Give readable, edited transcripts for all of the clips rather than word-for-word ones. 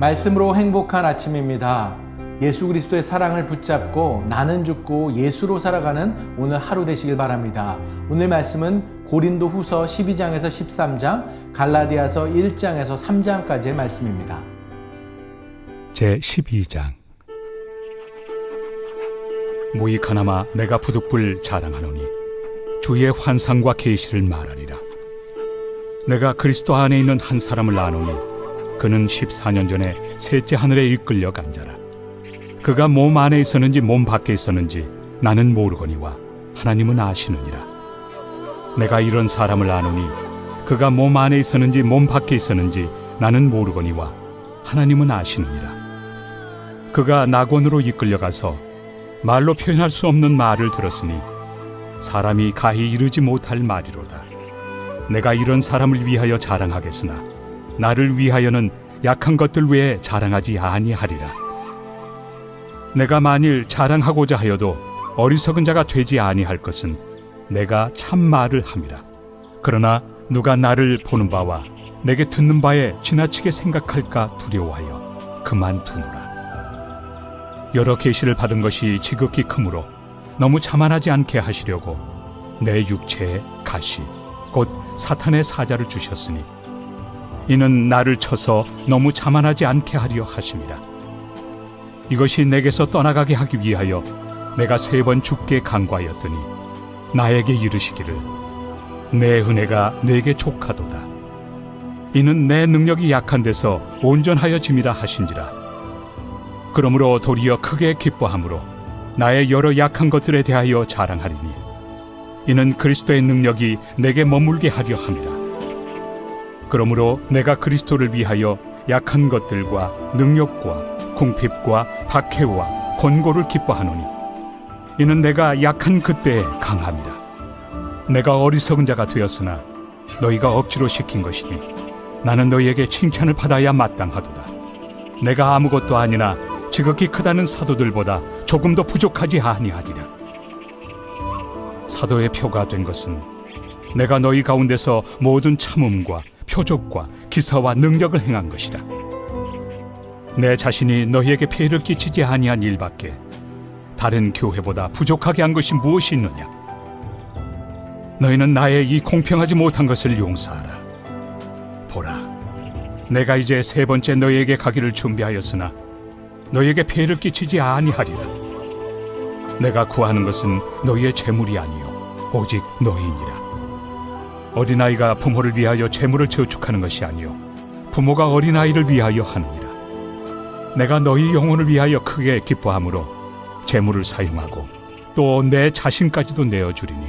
말씀으로 행복한 아침입니다. 예수 그리스도의 사랑을 붙잡고 나는 죽고 예수로 살아가는 오늘 하루 되시길 바랍니다. 오늘 말씀은 고린도 후서 12장에서 13장, 갈라디아서 1장에서 3장까지의 말씀입니다. 제12장. 무익하나마 내가 부득불 자랑하노니 주의 환상과 계시를 말하리라. 내가 그리스도 안에 있는 한 사람을 아노니 그는 14년 전에 셋째 하늘에 이끌려 간 자라. 그가 몸 안에 있었는지 몸 밖에 있었는지 나는 모르거니와 하나님은 아시느니라. 내가 이런 사람을 아노니 그가 몸 안에 있었는지 몸 밖에 있었는지 나는 모르거니와 하나님은 아시느니라. 그가 낙원으로 이끌려가서 말로 표현할 수 없는 말을 들었으니 사람이 가히 이르지 못할 말이로다. 내가 이런 사람을 위하여 자랑하겠으나 나를 위하여는 약한 것들 외에 자랑하지 아니하리라. 내가 만일 자랑하고자 하여도 어리석은 자가 되지 아니할 것은 내가 참 말을 함이라. 그러나 누가 나를 보는 바와 내게 듣는 바에 지나치게 생각할까 두려워하여 그만두노라. 여러 계시를 받은 것이 지극히 크므로 너무 자만하지 않게 하시려고 내 육체에 가시 곧 사탄의 사자를 주셨으니 이는 나를 쳐서 너무 자만하지 않게 하려 하심이라. 이것이 내게서 떠나가게 하기 위하여 내가 3번 주께 간구하였더니 나에게 이르시기를 내 은혜가 내게 족하도다. 이는 내 능력이 약한 데서 온전하여 짐이라 하신지라. 그러므로 도리어 크게 기뻐함으로 나의 여러 약한 것들에 대하여 자랑하리니 이는 그리스도의 능력이 내게 머물게 하려 함이라. 그러므로 내가 그리스도를 위하여 약한 것들과 능력과 궁핍과 박해와 권고를 기뻐하노니 이는 내가 약한 그때에 강함이라. 내가 어리석은 자가 되었으나 너희가 억지로 시킨 것이니 나는 너희에게 칭찬을 받아야 마땅하도다. 내가 아무것도 아니나 지극히 크다는 사도들보다 조금도 부족하지 아니하리라. 사도의 표가 된 것은 내가 너희 가운데서 모든 참음과 표적과 기사와 능력을 행한 것이라. 내 자신이 너희에게 폐해를 끼치지 아니한 일밖에 다른 교회보다 부족하게 한 것이 무엇이 있느냐. 너희는 나의 이 공평하지 못한 것을 용서하라. 보라, 내가 이제 3번째 너희에게 가기를 준비하였으나 너희에게 폐해를 끼치지 아니하리라. 내가 구하는 것은 너희의 재물이 아니요 오직 너희니라. 어린아이가 부모를 위하여 재물을 저축하는 것이 아니요 부모가 어린아이를 위하여 하느니라. 내가 너희 영혼을 위하여 크게 기뻐함으로 재물을 사용하고 또 내 자신까지도 내어주리니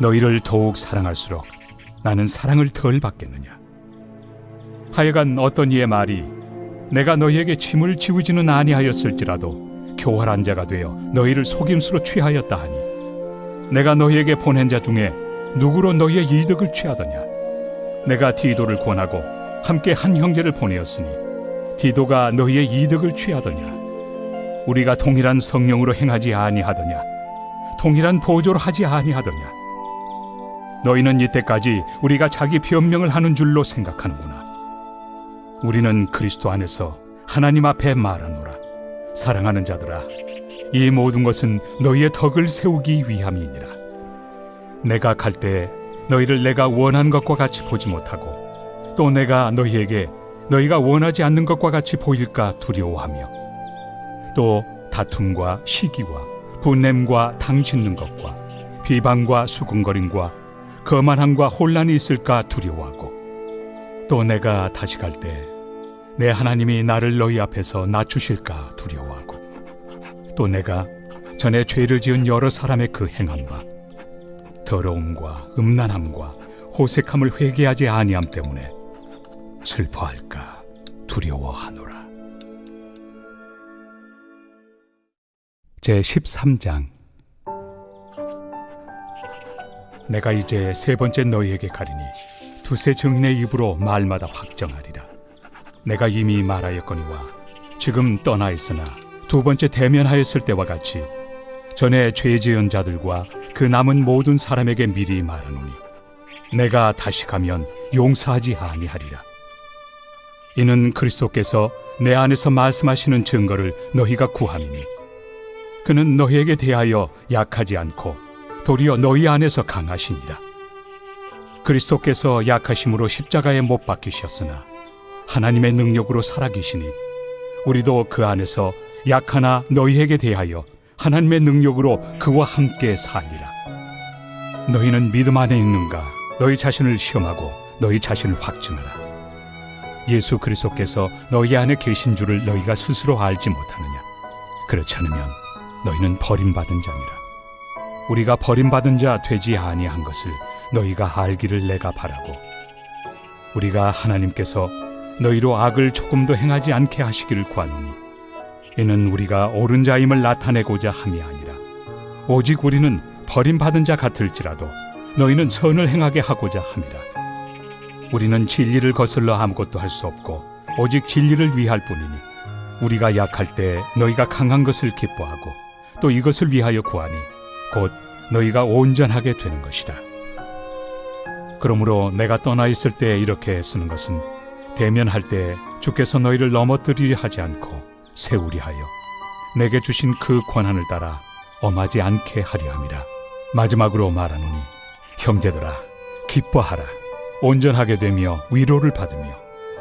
너희를 더욱 사랑할수록 나는 사랑을 덜 받겠느냐. 하여간 어떤 이의 말이 내가 너희에게 짐을 지우지는 아니하였을지라도 교활한 자가 되어 너희를 속임수로 취하였다 하니 내가 너희에게 보낸 자 중에 누구로 너희의 이득을 취하더냐. 내가 디도를 권하고 함께 한 형제를 보내었으니 디도가 너희의 이득을 취하더냐. 우리가 동일한 성령으로 행하지 아니하더냐. 동일한 보조로 하지 아니하더냐. 너희는 이때까지 우리가 자기 변명을 하는 줄로 생각하는구나. 우리는 그리스도 안에서 하나님 앞에 말하노라. 사랑하는 자들아, 이 모든 것은 너희의 덕을 세우기 위함이니라. 내가 갈 때에 너희를 내가 원하는 것과 같이 보지 못하고 또 내가 너희에게 너희가 원하지 않는 것과 같이 보일까 두려워하며 또 다툼과 시기와 분냄과 당짓는 것과 비방과 수군거림과 거만함과 혼란이 있을까 두려워하고 또 내가 다시 갈 때 내 하나님이 나를 너희 앞에서 낮추실까 두려워하고 또 내가 전에 죄를 지은 여러 사람의 그 행함과 더러움과 음란함과 호색함을 회개하지 아니함 때문에 슬퍼할까 두려워하노라. 제13장. 내가 이제 3번째 너희에게 가리니 두세 증인의 입으로 말마다 확정하리라. 내가 이미 말하였거니와 지금 떠나 있으나 2번째 대면하였을 때와 같이 전에 죄 지은 자들과 그 남은 모든 사람에게 미리 말하노니 내가 다시 가면 용서하지 아니하리라. 이는 그리스도께서 내 안에서 말씀하시는 증거를 너희가 구함이니 그는 너희에게 대하여 약하지 않고 도리어 너희 안에서 강하시니라. 그리스도께서 약하심으로 십자가에 못 박히셨으나 하나님의 능력으로 살아계시니 우리도 그 안에서 약하나 너희에게 대하여 하나님의 능력으로 그와 함께 살리라. 너희는 믿음 안에 있는가? 너희 자신을 시험하고 너희 자신을 확증하라. 예수 그리스도께서 너희 안에 계신 줄을 너희가 스스로 알지 못하느냐? 그렇지 않으면 너희는 버림받은 자니라. 우리가 버림받은 자 되지 아니한 것을 너희가 알기를 내가 바라고, 우리가 하나님께서 너희로 악을 조금도 행하지 않게 하시기를 구하노니 이는 우리가 옳은 자임을 나타내고자 함이 아니라 오직 우리는 버림받은 자 같을지라도 너희는 선을 행하게 하고자 함이라. 우리는 진리를 거슬러 아무것도 할 수 없고 오직 진리를 위할 뿐이니 우리가 약할 때 너희가 강한 것을 기뻐하고 또 이것을 위하여 구하니 곧 너희가 온전하게 되는 것이다. 그러므로 내가 떠나 있을 때 이렇게 쓰는 것은 대면할 때 주께서 너희를 넘어뜨리려 하지 않고 세우리 하여 내게 주신 그 권한을 따라 엄하지 않게 하려 함이라. 마지막으로 말하노니 형제들아, 기뻐하라. 온전하게 되며 위로를 받으며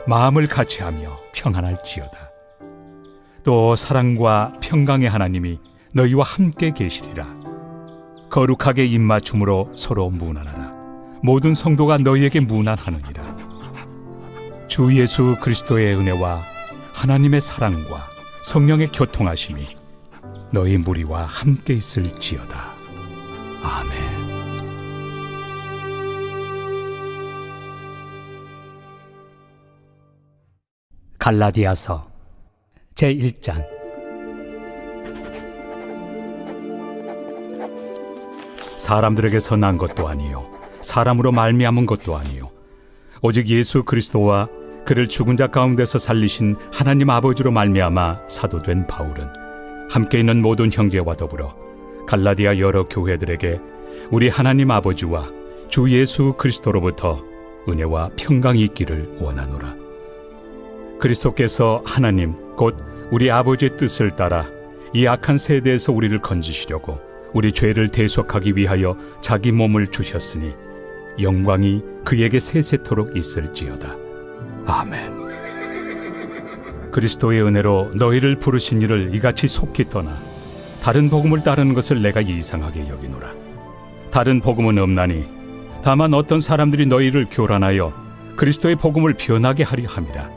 마음을 같이하며 평안할지어다. 또 사랑과 평강의 하나님이 너희와 함께 계시리라. 거룩하게 입맞춤으로 서로 문안하라. 모든 성도가 너희에게 문안하느니라. 주 예수 그리스도의 은혜와 하나님의 사랑과 성령의 교통하심이 너희 무리와 함께 있을지어다. 아멘. 갈라디아서 제1장. 사람들에게서 난 것도 아니요 사람으로 말미암은 것도 아니요 오직 예수 그리스도와 그를 죽은 자 가운데서 살리신 하나님 아버지로 말미암아 사도된 바울은 함께 있는 모든 형제와 더불어 갈라디아 여러 교회들에게 우리 하나님 아버지와 주 예수 그리스도로부터 은혜와 평강이 있기를 원하노라. 그리스도께서 하나님 곧 우리 아버지의 뜻을 따라 이 악한 세대에서 우리를 건지시려고 우리 죄를 대속하기 위하여 자기 몸을 주셨으니 영광이 그에게 세세토록 있을지어다. 아멘. 그리스도의 은혜로 너희를 부르신 이를 이같이 속히 떠나 다른 복음을 따르는 것을 내가 이상하게 여기노라. 다른 복음은 없나니 다만 어떤 사람들이 너희를 교란하여 그리스도의 복음을 변하게 하려 함이라.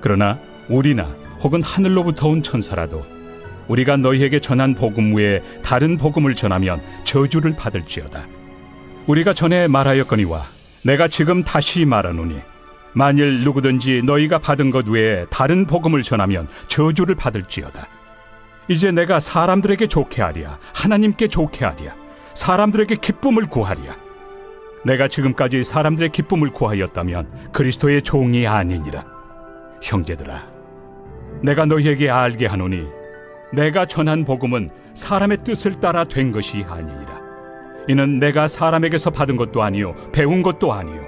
그러나 우리나 혹은 하늘로부터 온 천사라도 우리가 너희에게 전한 복음 외에 다른 복음을 전하면 저주를 받을지어다. 우리가 전에 말하였거니와 내가 지금 다시 말하노니 만일 누구든지 너희가 받은 것 외에 다른 복음을 전하면 저주를 받을지어다. 이제 내가 사람들에게 좋게 하랴, 하나님께 좋게 하랴, 사람들에게 기쁨을 구하랴. 내가 지금까지 사람들의 기쁨을 구하였다면 그리스도의 종이 아니니라. 형제들아, 내가 너희에게 알게 하노니 내가 전한 복음은 사람의 뜻을 따라 된 것이 아니니라. 이는 내가 사람에게서 받은 것도 아니요 배운 것도 아니요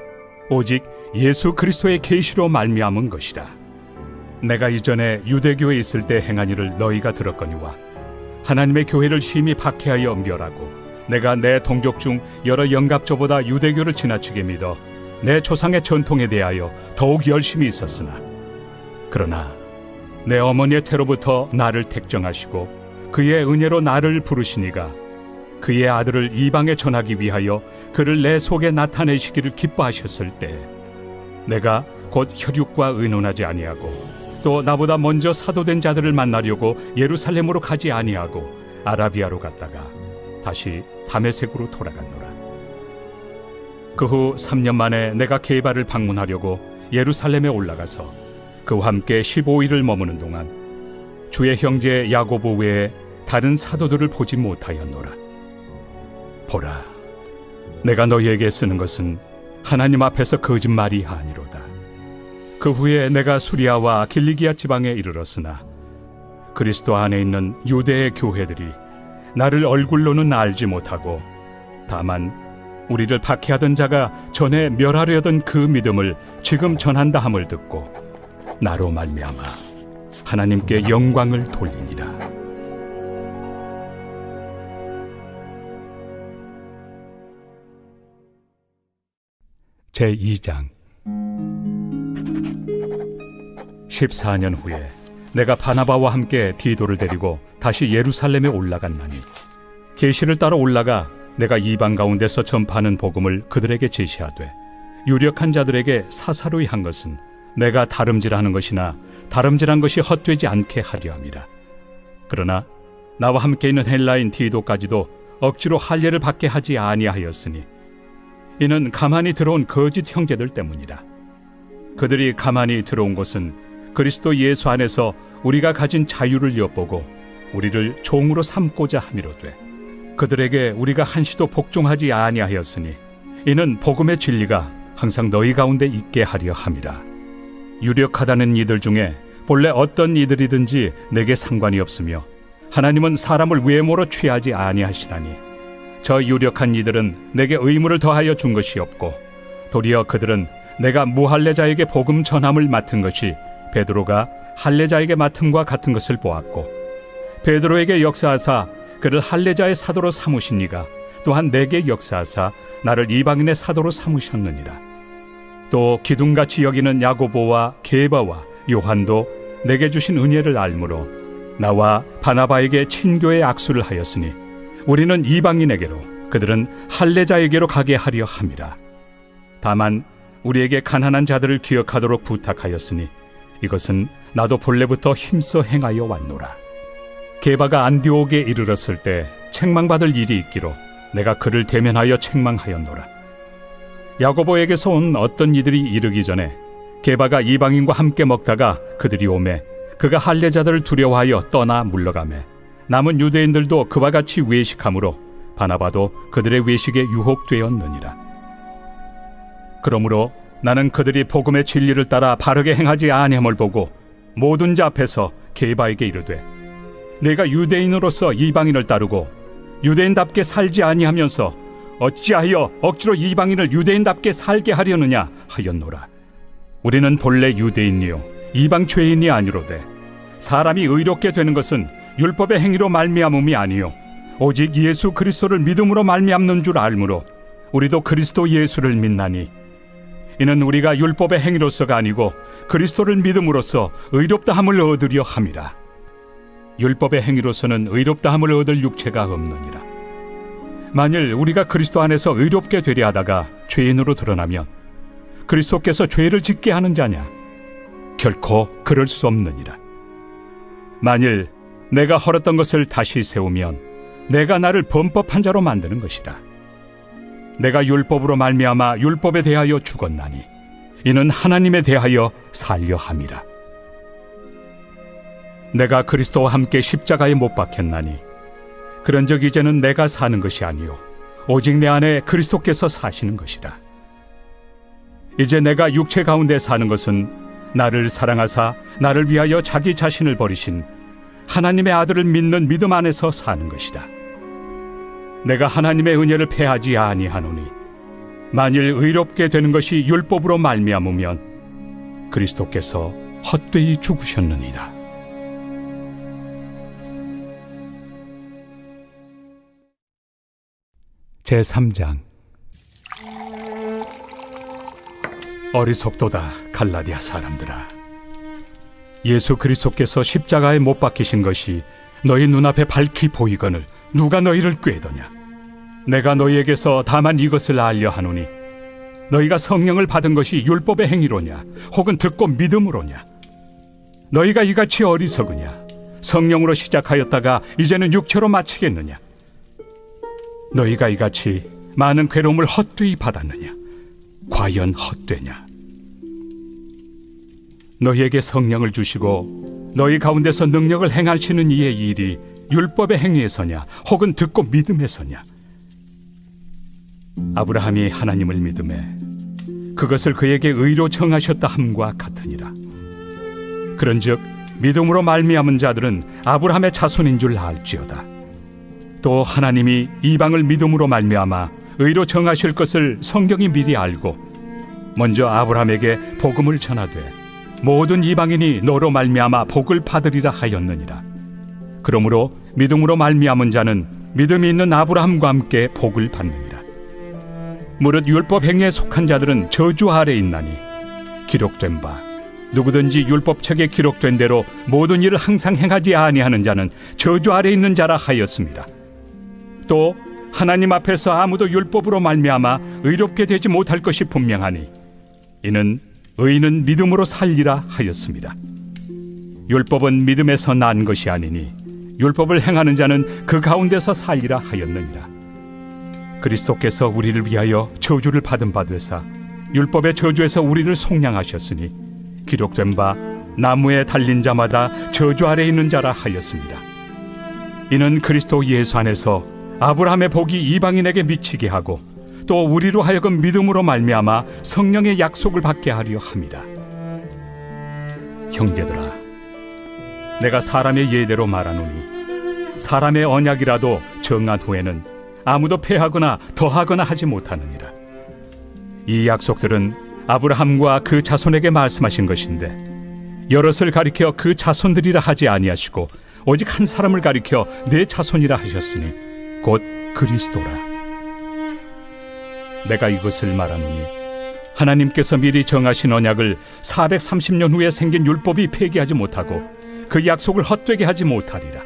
오직 예수 그리스도의 계시로 말미암은 것이라. 내가 이전에 유대교에 있을 때 행한 일을 너희가 들었거니와 하나님의 교회를 심히 박해하여 멸하고 내가 내 동족 중 여러 영갑조보다 유대교를 지나치게 믿어 내 조상의 전통에 대하여 더욱 열심히 있었으나 그러나 내 어머니의 태로부터 나를 택정하시고 그의 은혜로 나를 부르시니가 그의 아들을 이방에 전하기 위하여 그를 내 속에 나타내시기를 기뻐하셨을 때 내가 곧 혈육과 의논하지 아니하고 또 나보다 먼저 사도된 자들을 만나려고 예루살렘으로 가지 아니하고 아라비아로 갔다가 다시 다메섹으로 돌아갔노라. 그 후 3년 만에 내가 게바를 방문하려고 예루살렘에 올라가서 그와 함께 15일을 머무는 동안 주의 형제 야고보 외에 다른 사도들을 보지 못하였노라. 보라, 내가 너희에게 쓰는 것은 하나님 앞에서 거짓말이 아니로다. 그 후에 내가 수리아와 길리기아 지방에 이르렀으나 그리스도 안에 있는 유대의 교회들이 나를 얼굴로는 알지 못하고 다만 우리를 박해하던 자가 전에 멸하려던 그 믿음을 지금 전한다 함을 듣고 나로 말미암아 하나님께 영광을 돌리니라. 제2장. 14년 후에 내가 바나바와 함께 디도를 데리고 다시 예루살렘에 올라갔나니, 계시를 따라 올라가 내가 이방 가운데서 전파하는 복음을 그들에게 제시하되, 유력한 자들에게 사사로이 한 것은 내가 다름질하는 것이나 다름질한 것이 헛되지 않게 하려 함이라. 그러나 나와 함께 있는 헬라인 디도까지도 억지로 할례를 받게 하지 아니하였으니, 이는 가만히 들어온 거짓 형제들 때문이라. 그들이 가만히 들어온 것은 그리스도 예수 안에서 우리가 가진 자유를 엿보고 우리를 종으로 삼고자 함이로되, 그들에게 우리가 한시도 복종하지 아니하였으니 이는 복음의 진리가 항상 너희 가운데 있게 하려 함이라. 유력하다는 이들 중에 본래 어떤 이들이든지 내게 상관이 없으며, 하나님은 사람을 외모로 취하지 아니하시나니, 저 유력한 이들은 내게 의무를 더하여 준 것이 없고, 도리어 그들은 내가 무할례자에게 복음 전함을 맡은 것이 베드로가 할례자에게 맡음과 같은 것을 보았고, 베드로에게 역사하사 그를 할례자의 사도로 삼으신 이가 또한 내게 역사하사 나를 이방인의 사도로 삼으셨느니라. 또 기둥같이 여기는 야고보와 게바와 요한도 내게 주신 은혜를 알므로 나와 바나바에게 친교의 악수를 하였으니, 우리는 이방인에게로 그들은 할례자에게로 가게 하려 함이라. 다만 우리에게 가난한 자들을 기억하도록 부탁하였으니, 이것은 나도 본래부터 힘써 행하여 왔노라. 게바가 안디옥에 이르렀을 때 책망받을 일이 있기로 내가 그를 대면하여 책망하였노라. 야고보에게서 온 어떤 이들이 이르기 전에 게바가 이방인과 함께 먹다가 그들이 오매 그가 할례자들을 두려워하여 떠나 물러가매, 남은 유대인들도 그와 같이 외식하므로 바나바도 그들의 외식에 유혹되었느니라. 그러므로 나는 그들이 복음의 진리를 따라 바르게 행하지 아니함을 보고 모든 자 앞에서 게바에게 이르되, 내가 유대인으로서 이방인을 따르고 유대인답게 살지 아니하면서 어찌하여 억지로 이방인을 유대인답게 살게 하려느냐 하였노라. 우리는 본래 유대인이요 이방 죄인이 아니로되, 사람이 의롭게 되는 것은 율법의 행위로 말미암음이 아니요 오직 예수 그리스도를 믿음으로 말미암는 줄 알므로 우리도 그리스도 예수를 믿나니, 이는 우리가 율법의 행위로서가 아니고 그리스도를 믿음으로써 의롭다함을 얻으려 함이라. 율법의 행위로서는 의롭다함을 얻을 육체가 없느니라. 만일 우리가 그리스도 안에서 의롭게 되려 하다가 죄인으로 드러나면 그리스도께서 죄를 짓게 하는 자냐? 결코 그럴 수 없느니라. 만일 내가 헐었던 것을 다시 세우면 내가 나를 범법한 자로 만드는 것이라. 내가 율법으로 말미암아 율법에 대하여 죽었나니 이는 하나님에 대하여 살려 함이라. 내가 그리스도와 함께 십자가에 못 박혔나니 그런즉 이제는 내가 사는 것이 아니요 오직 내 안에 그리스도께서 사시는 것이라. 이제 내가 육체 가운데 사는 것은 나를 사랑하사 나를 위하여 자기 자신을 버리신 하나님의 아들을 믿는 믿음 안에서 사는 것이다. 내가 하나님의 은혜를 패하지 아니하노니 만일 의롭게 되는 것이 율법으로 말미암으면 그리스도께서 헛되이 죽으셨느니라. 제3장. 어리석도다 갈라디아 사람들아, 예수 그리스도께서 십자가에 못 박히신 것이 너희 눈앞에 밝히 보이거늘 누가 너희를 꾀더냐? 내가 너희에게서 다만 이것을 알려 하노니 너희가 성령을 받은 것이 율법의 행위로냐 혹은 듣고 믿음으로냐? 너희가 이같이 어리석으냐? 성령으로 시작하였다가 이제는 육체로 마치겠느냐? 너희가 이같이 많은 괴로움을 헛되이 받았느냐? 과연 헛되냐? 너희에게 성령을 주시고 너희 가운데서 능력을 행하시는 이의 일이 율법의 행위에서냐 혹은 듣고 믿음에서냐? 아브라함이 하나님을 믿음에 그것을 그에게 의로 정하셨다 함과 같으니라. 그런즉 믿음으로 말미암은 자들은 아브라함의 자손인 줄 알지어다. 또 하나님이 이방을 믿음으로 말미암아 의로 정하실 것을 성경이 미리 알고 먼저 아브라함에게 복음을 전하되 모든 이방인이 너로 말미암아 복을 받으리라 하였느니라. 그러므로 믿음으로 말미암은 자는 믿음이 있는 아브라함과 함께 복을 받느니라. 무릇 율법 행위에 속한 자들은 저주 아래 있나니 기록된 바 누구든지 율법책에 기록된 대로 모든 일을 항상 행하지 아니하는 자는 저주 아래 있는 자라 하였습니다. 또 하나님 앞에서 아무도 율법으로 말미암아 의롭게 되지 못할 것이 분명하니 이는 의인은 믿음으로 살리라 하였습니다. 율법은 믿음에서 난 것이 아니니 율법을 행하는 자는 그 가운데서 살리라 하였느니라. 그리스도께서 우리를 위하여 저주를 받은 바 되사 율법의 저주에서 우리를 속량하셨으니 기록된 바 나무에 달린 자마다 저주 아래 있는 자라 하였습니다. 이는 그리스도 예수 안에서 아브라함의 복이 이방인에게 미치게 하고 또 우리로 하여금 믿음으로 말미암아 성령의 약속을 받게 하려 함이라. 형제들아, 내가 사람의 예대로 말하노니 사람의 언약이라도 정한 후에는 아무도 폐하거나 더하거나 하지 못하느니라. 이 약속들은 아브라함과 그 자손에게 말씀하신 것인데 여럿을 가리켜 그 자손들이라 하지 아니하시고 오직 한 사람을 가리켜 내 자손이라 하셨으니 곧 그리스도라. 내가 이것을 말하노니 하나님께서 미리 정하신 언약을 430년 후에 생긴 율법이 폐기하지 못하고 그 약속을 헛되게 하지 못하리라.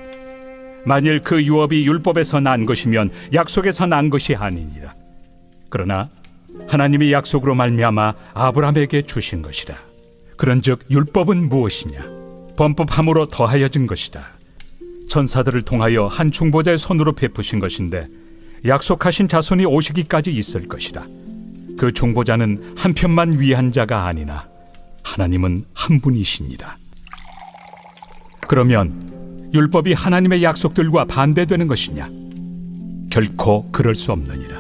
만일 그 유업이 율법에서 난 것이면 약속에서 난 것이 아니니라. 그러나 하나님이 약속으로 말미암아 아브라함에게 주신 것이라. 그런즉 율법은 무엇이냐? 범법함으로 더하여진 것이다. 천사들을 통하여 한 중보자의 손으로 베푸신 것인데 약속하신 자손이 오시기까지 있을 것이라. 그 중보자는 한 편만 위한 자가 아니나 하나님은 한 분이시니라. 그러면 율법이 하나님의 약속들과 반대되는 것이냐? 결코 그럴 수 없느니라.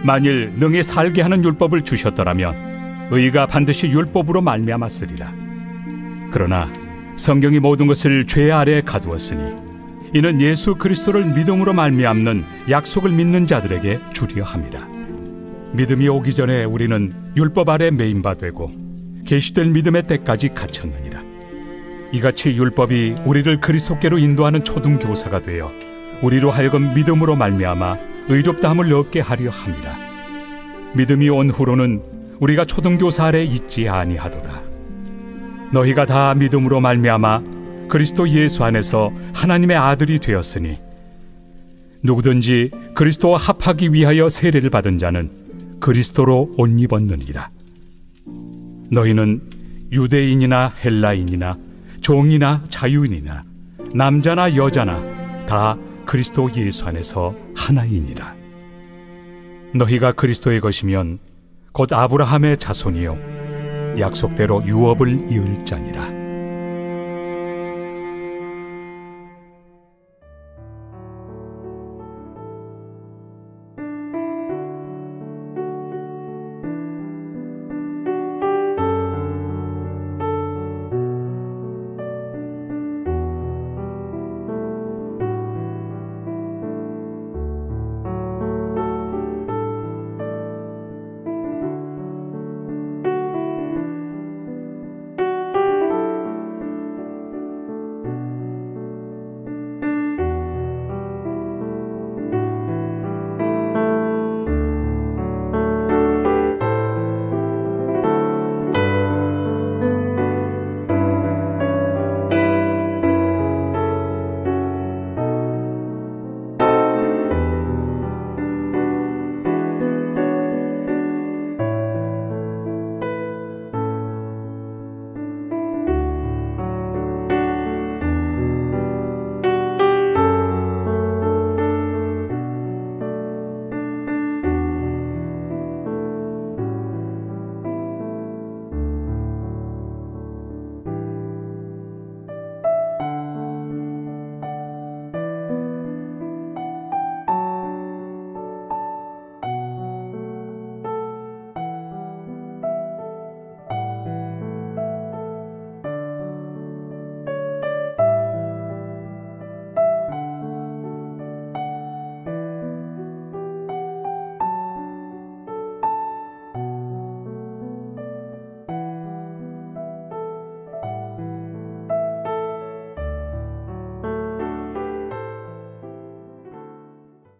만일 능히 살게 하는 율법을 주셨더라면 의가 반드시 율법으로 말미암았으리라. 그러나 성경이 모든 것을 죄 아래에 가두었으니 이는 예수 그리스도를 믿음으로 말미암는 약속을 믿는 자들에게 주려 함이라. 믿음이 오기 전에 우리는 율법 아래 매인 바 되고 계시될 믿음의 때까지 갇혔느니라. 이같이 율법이 우리를 그리스도께로 인도하는 초등교사가 되어 우리로 하여금 믿음으로 말미암아 의롭다함을 얻게 하려 함이라. 믿음이 온 후로는 우리가 초등교사 아래 있지 아니하도다. 너희가 다 믿음으로 말미암아 그리스도 예수 안에서 하나님의 아들이 되었으니 누구든지 그리스도와 합하기 위하여 세례를 받은 자는 그리스도로 옷 입었느니라. 너희는 유대인이나 헬라인이나 종이나 자유인이나 남자나 여자나 다 그리스도 예수 안에서 하나이니라. 너희가 그리스도의 것이면 곧 아브라함의 자손이요 약속대로 유업을 이을 자니라.